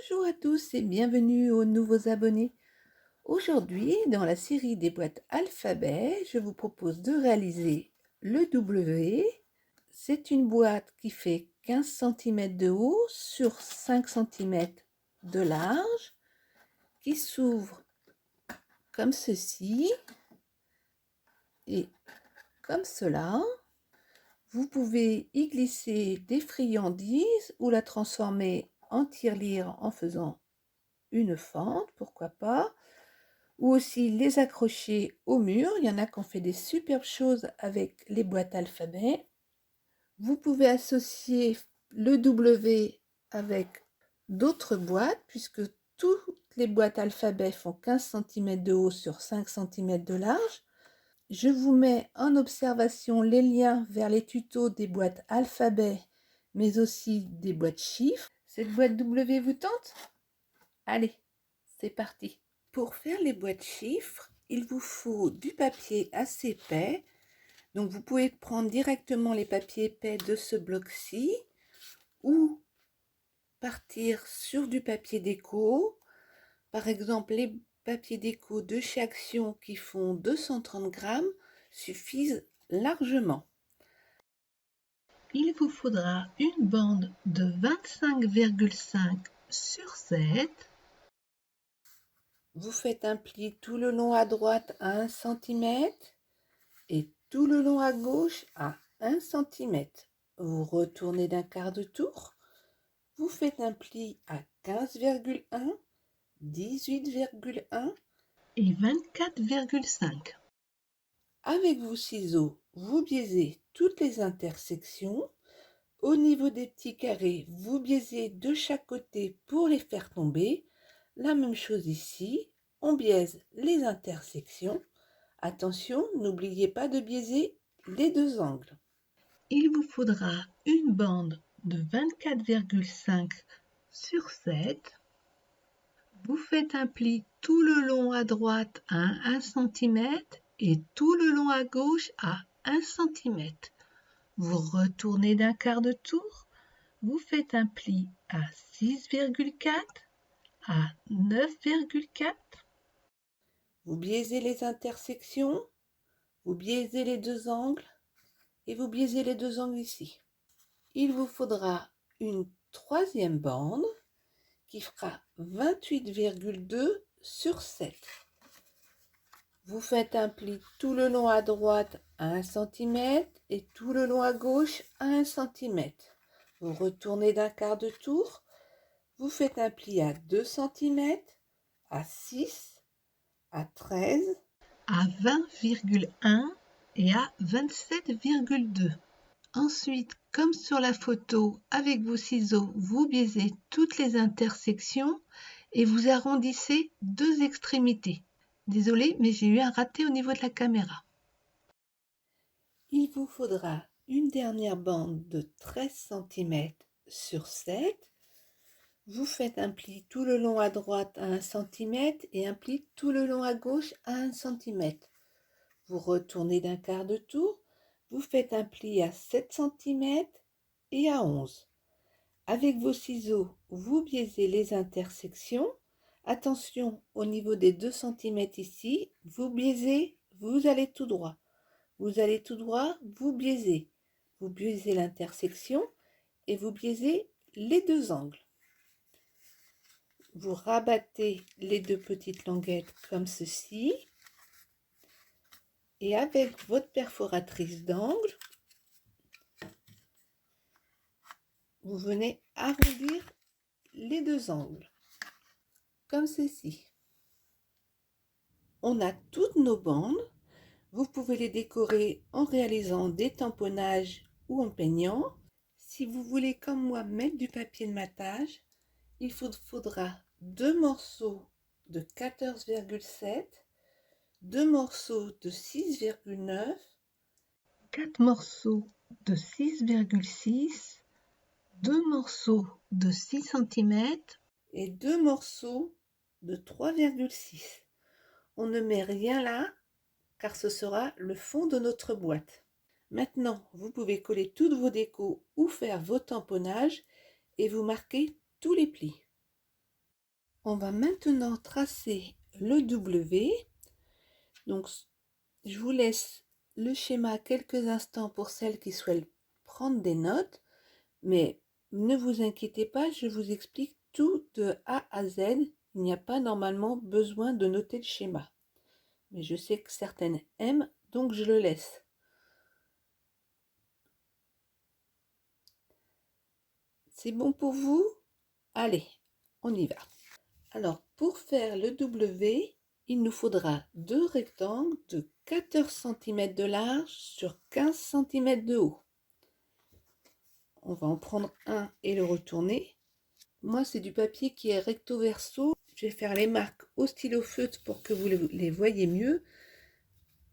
Bonjour à tous et bienvenue aux nouveaux abonnés. Aujourd'hui, dans la série des boîtes alphabet, je vous propose de réaliser le W. C'est une boîte qui fait 15 cm de haut sur 5 cm de large, qui s'ouvre comme ceci et comme cela. Vous pouvez y glisser des friandises ou la transformer en tirelire en faisant une fente, pourquoi pas, ou aussi les accrocher au mur. Il y en a qui ont fait des superbes choses avec les boîtes alphabet. Vous pouvez associer le W avec d'autres boîtes, puisque toutes les boîtes alphabet font 15 cm de haut sur 5 cm de large. Je vous mets en observation les liens vers les tutos des boîtes alphabet, mais aussi des boîtes chiffres. Cette boîte W vous tente? Allez, c'est parti! Pour faire les boîtes chiffres, il vous faut du papier assez épais. Donc vous pouvez prendre directement les papiers épais de ce bloc-ci ou partir sur du papier déco. Par exemple, les papiers déco de chez Action qui font 230 grammes suffisent largement. Il vous faudra une bande de 25,5 sur 7. Vous faites un pli tout le long à droite à 1 cm et tout le long à gauche à 1 cm. Vous retournez d'un quart de tour. Vous faites un pli à 15,1, 18,1 et 24,5. Avec vos ciseaux, vous biaisez toutes les intersections. Au niveau des petits carrés, vous biaisez de chaque côté pour les faire tomber. La même chose ici, on biaise les intersections. Attention, n'oubliez pas de biaiser les deux angles. Il vous faudra une bande de 24,5 sur 7. Vous faites un pli tout le long à droite à 1 cm et tout le long à gauche à 1 cm. Vous retournez d'un quart de tour. Vous faites un pli à 6,4, à 9,4. Vous biaisez les intersections, vous biaisez les deux angles et vous biaisez les deux angles ici. Il vous faudra une troisième bande qui fera 28,2 sur 7. Vous faites un pli tout le long à droite à 1 cm et tout le long à gauche à 1 cm. Vous retournez d'un quart de tour. Vous faites un pli à 2 cm, à 6, à 13, à 20,1 et à 27,2. Ensuite, comme sur la photo, avec vos ciseaux, vous biaisez toutes les intersections et vous arrondissez deux extrémités. Désolée, mais j'ai eu un raté au niveau de la caméra. Il vous faudra une dernière bande de 13 cm sur 7. Vous faites un pli tout le long à droite à 1 cm et un pli tout le long à gauche à 1 cm. Vous retournez d'un quart de tour. Vous faites un pli à 7 cm et à 11. Avec vos ciseaux, vous biaisez les intersections. Attention, au niveau des 2 cm ici, vous biaisez, vous allez tout droit. Vous allez tout droit, vous biaisez. Vous biaisez l'intersection et vous biaisez les deux angles. Vous rabattez les deux petites languettes comme ceci. Et avec votre perforatrice d'angle, vous venez arrondir les deux angles, comme ceci. On a toutes nos bandes. Vous pouvez les décorer en réalisant des tamponnages ou en peignant. Si vous voulez, comme moi, mettre du papier de matage, il vous faudra 2 morceaux de 14,7, 2 morceaux de 6,9, 4 morceaux de 6,6, 2 morceaux de 6 cm et 2 morceaux de 3,6. On ne met rien là car ce sera le fond de notre boîte. Maintenant, vous pouvez coller toutes vos décos ou faire vos tamponnages et vous marquez tous les plis. On va maintenant tracer le W. Donc, je vous laisse le schéma quelques instants pour celles qui souhaitent prendre des notes, mais ne vous inquiétez pas, je vous explique tout de A à Z. Il n'y a pas normalement besoin de noter le schéma. Mais je sais que certaines aiment, donc je le laisse. C'est bon pour vous? Allez, on y va. Alors, pour faire le W, il nous faudra deux rectangles de 14 cm de large sur 15 cm de haut. On va en prendre un et le retourner. Moi, c'est du papier qui est recto verso. Je vais faire les marques au stylo feutre pour que vous les voyez mieux.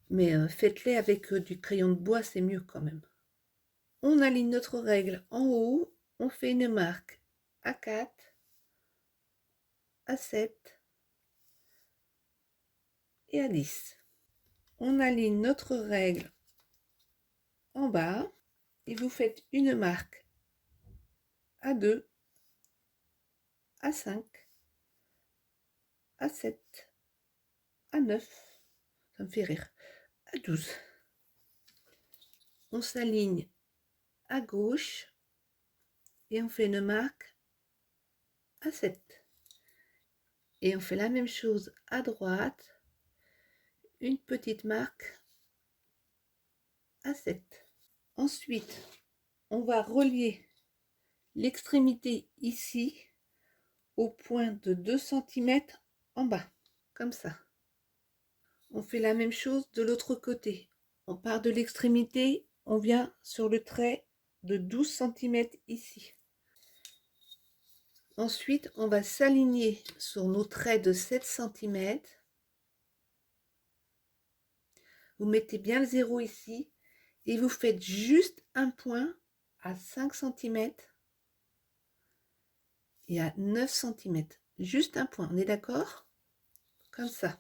Mais faites-les avec du crayon de bois, c'est mieux quand même. On aligne notre règle en haut. On fait une marque à 4, à 7 et à 10. On aligne notre règle en bas et vous faites une marque à 2, à 5, à 7, à 9, ça me fait rire, à 12. On s'aligne à gauche et on fait une marque à 7. Et on fait la même chose à droite, une petite marque à 7. Ensuite, on va relier l'extrémité ici au point de 2 cm en bas, comme ça. On fait la même chose de l'autre côté. On part de l'extrémité, on vient sur le trait de 12 cm ici. Ensuite, on va s'aligner sur nos traits de 7 cm. Vous mettez bien le 0 ici et vous faites juste un point à 5 cm et à 9 cm. Juste un point, on est d'accord? Comme ça.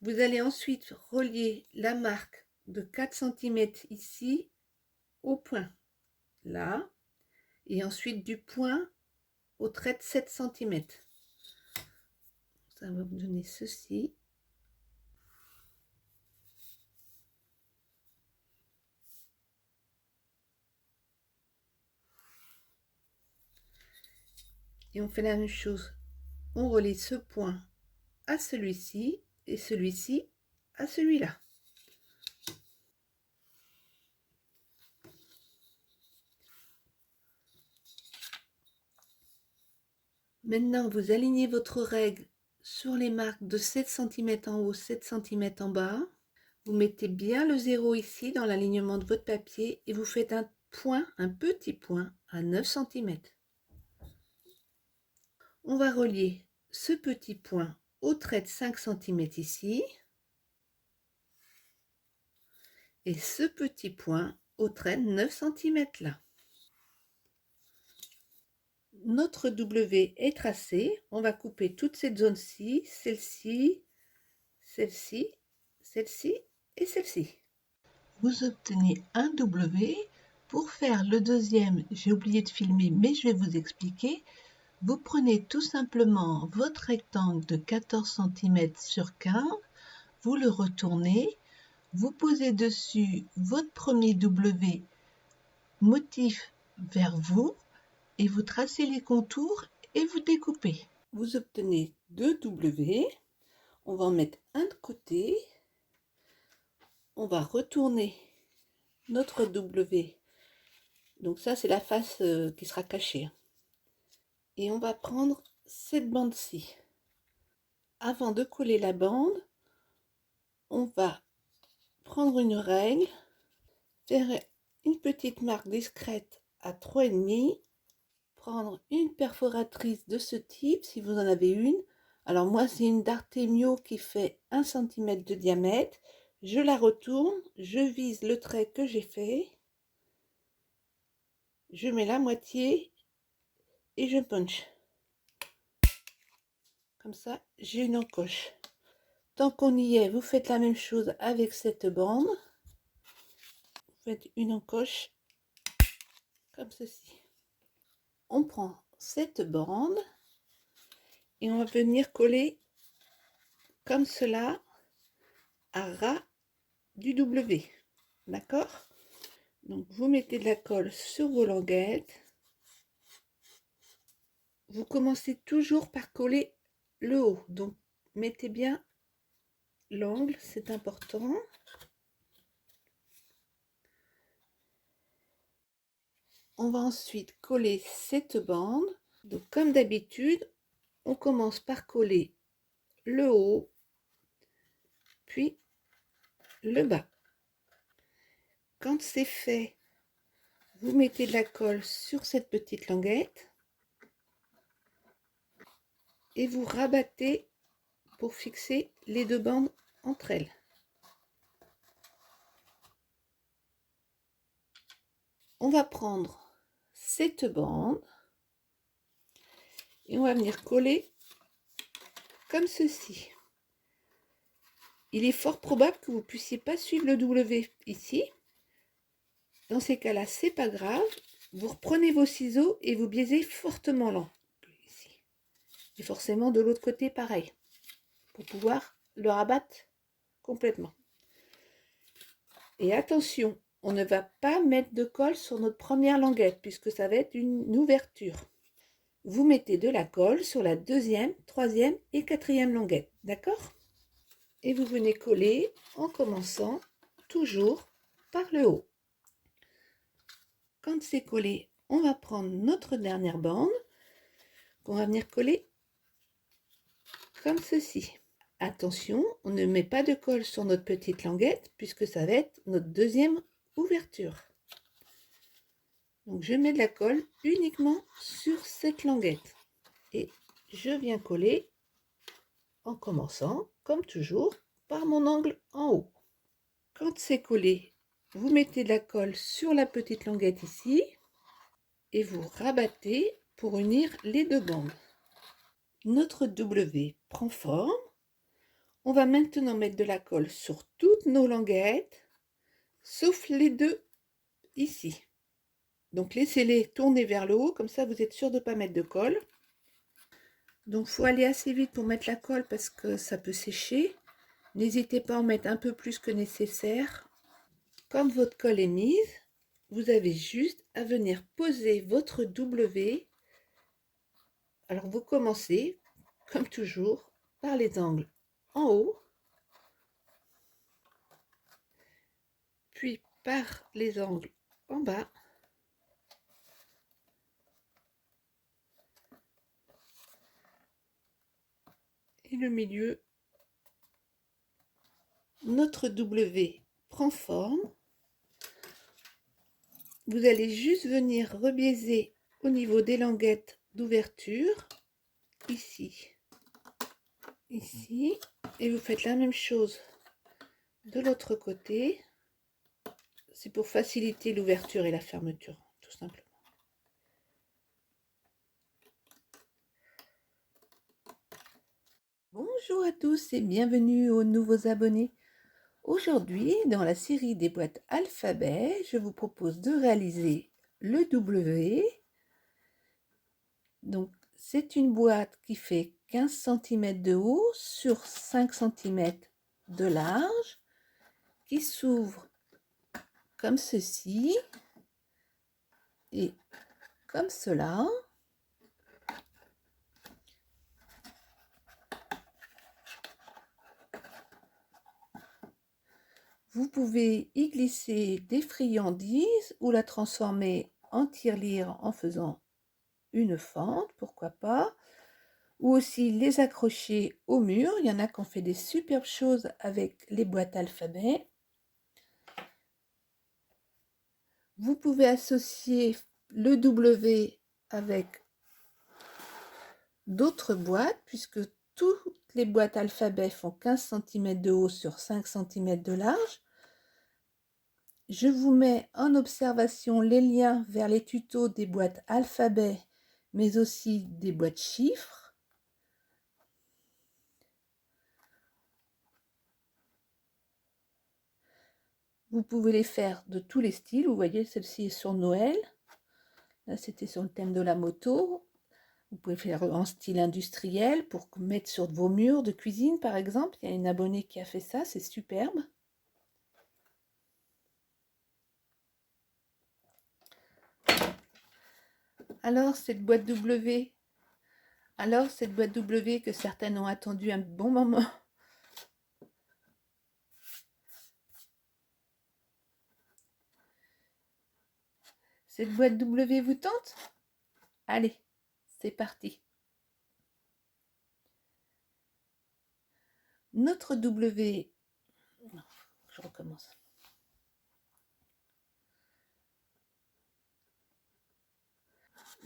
Vous allez ensuite relier la marque de 4 cm ici au point, là, et ensuite du point au trait de 7 cm. Ça va vous donner ceci. Et on fait la même chose. On relie ce point à celui-ci et celui-ci à celui-là. Maintenant, vous alignez votre règle sur les marques de 7 cm en haut, 7 cm en bas. Vous mettez bien le 0 ici dans l'alignement de votre papier et vous faites un point, un petit point à 9 cm. On va relier ce petit point au trait de 5 cm ici et ce petit point au trait de 9 cm là. Notre W est tracé. On va couper toute cette zone-ci, celle-ci, celle-ci, celle-ci et celle-ci. Vous obtenez un W. Pour faire le deuxième, j'ai oublié de filmer, mais je vais vous expliquer. Vous prenez tout simplement votre rectangle de 14 cm sur 15, vous le retournez, vous posez dessus votre premier W motif vers vous et vous tracez les contours et vous découpez. Vous obtenez deux W. On va en mettre un de côté. On va retourner notre W. Donc ça, c'est la face qui sera cachée. Et on va prendre cette bande-ci. Avant de coller la bande, on va prendre une règle, faire une petite marque discrète à 3,5, prendre une perforatrice de ce type si vous en avez une. Alors moi, c'est une d'Artemio qui fait 1 cm de diamètre. Je la retourne, je vise le trait que j'ai fait, je mets la moitié et je punch. Comme ça, j'ai une encoche. Tant qu'on y est, vous faites la même chose avec cette bande. Vous faites une encoche comme ceci. On prend cette bande et on va venir coller comme cela à ras du W. D'accord? Donc vous mettez de la colle sur vos languettes. Vous commencez toujours par coller le haut. Donc mettez bien l'angle, c'est important. On va ensuite coller cette bande. Donc comme d'habitude, on commence par coller le haut, puis le bas. Quand c'est fait, vous mettez de la colle sur cette petite languette et vous rabattez pour fixer les deux bandes entre elles. On va prendre cette bande et on va venir coller comme ceci. Il est fort probable que vous ne puissiez pas suivre le W ici. Dans ces cas-là, c'est pas grave. Vous reprenez vos ciseaux et vous biaisez fortement l'angle ici. Et forcément de l'autre côté, pareil, pour pouvoir le rabattre complètement. Et attention, on ne va pas mettre de colle sur notre première languette puisque ça va être une ouverture. Vous mettez de la colle sur la deuxième, troisième et quatrième languette, d'accord? Et vous venez coller en commençant toujours par le haut. Quand c'est collé, on va prendre notre dernière bande qu'on va venir coller comme ceci. Attention, on ne met pas de colle sur notre petite languette puisque ça va être notre deuxième ouverture. Donc je mets de la colle uniquement sur cette languette et je viens coller en commençant, comme toujours, par mon angle en haut. Quand c'est collé, vous mettez de la colle sur la petite languette ici et vous rabattez pour unir les deux bandes. Notre W prend forme. On va maintenant mettre de la colle sur toutes nos languettes, sauf les deux ici. Donc laissez-les tourner vers le haut, comme ça vous êtes sûr de ne pas mettre de colle. Donc il faut aller assez vite pour mettre la colle parce que ça peut sécher. N'hésitez pas à en mettre un peu plus que nécessaire. Quand votre colle est mise, vous avez juste à venir poser votre W. Alors vous commencez, comme toujours, par les angles en haut, puis par les angles en bas, et le milieu. Notre W prend forme. Vous allez juste venir rebiaiser au niveau des languettes d'ouverture, ici, ici, et vous faites la même chose de l'autre côté. C'est pour faciliter l'ouverture et la fermeture, tout simplement. Bonjour à tous et bienvenue aux nouveaux abonnés. Aujourd'hui, dans la série des boîtes alphabet, je vous propose de réaliser le W. Donc, c'est une boîte qui fait 15 cm de haut sur 5 cm de large, qui s'ouvre comme ceci et comme cela. Vous pouvez y glisser des friandises ou la transformer en tirelire en faisant une fente, pourquoi pas, ou aussi les accrocher au mur. Il y en a qui ont fait des superbes choses avec les boîtes alphabet. Vous pouvez associer le W avec d'autres boîtes, puisque toutes les boîtes alphabet font 15 cm de haut sur 5 cm de large. Je vous mets en observation les liens vers les tutos des boîtes alphabet, mais aussi des boîtes chiffres. Vous pouvez les faire de tous les styles. Vous voyez, celle-ci est sur Noël. Là, c'était sur le thème de la moto. Vous pouvez faire en style industriel pour mettre sur vos murs de cuisine, par exemple. Il y a une abonnée qui a fait ça, c'est superbe. Alors, cette boîte W, que certaines ont attendu un bon moment. Cette boîte W vous tente? Allez, c'est parti. Notre W... Non, je recommence.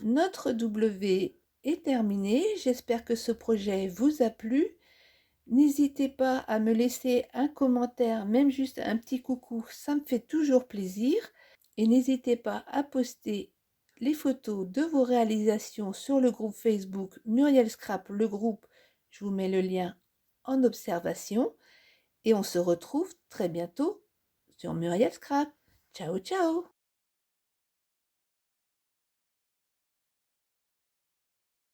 Notre W est terminé. J'espère que ce projet vous a plu. N'hésitez pas à me laisser un commentaire, même juste un petit coucou, ça me fait toujours plaisir. Et n'hésitez pas à poster les photos de vos réalisations sur le groupe Facebook Muriel Scrap, le groupe. Je vous mets le lien en observation. Et on se retrouve très bientôt sur Muriel Scrap. Ciao, ciao!